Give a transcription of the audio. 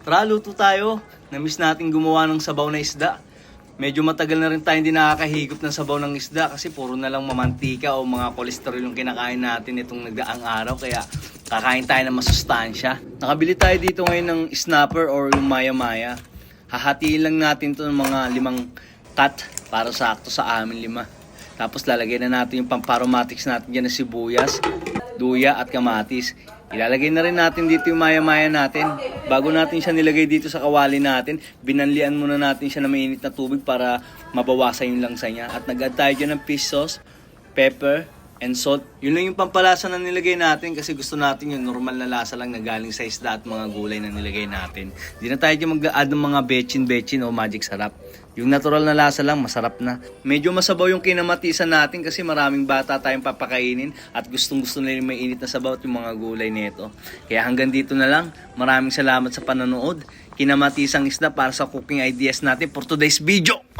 Tara, luto tayo. Namiss natin gumawa ng sabaw na isda. Medyo matagal na rin tayo hindi nakakahigop ng sabaw ng isda kasi puro na lang mamantika o mga kolesterol yung kinakain natin itong nagdaang araw. Kaya kakain tayo ng masustansya. Nakabili tayo dito ngayon ng snapper or yung maya-maya. Hahatiin lang natin to ng mga 5 cut para sakto sa amin 5. Tapos lalagyan na natin yung pamparomatics natin dyan na sibuyas, luya at kamatis. Ilalagay na rin natin dito yung maya-maya natin. Bago natin siya nilagay dito sa kawali natin, binanlian muna natin siya na mainit na tubig para mabawasan yung langsa niya. At nag-add tayo dyan ng fish sauce, pepper, and salt. Yun lang yung pampalasa na nilagay natin kasi gusto natin yung normal na lasa lang na galing sa isda at mga gulay na nilagay natin. Hindi na tayo dyan mag-add ng mga bechin-bechin o magic sarap. Yung natural na lasa lang, masarap na. Medyo masabaw yung kinamatisan natin kasi maraming bata tayong papakainin at gustong-gusto nila may init na sabaw at yung mga gulay nito. Kaya hanggang dito na lang. Maraming salamat sa panonood. Kinamatisang isda para sa cooking ideas natin for today's video.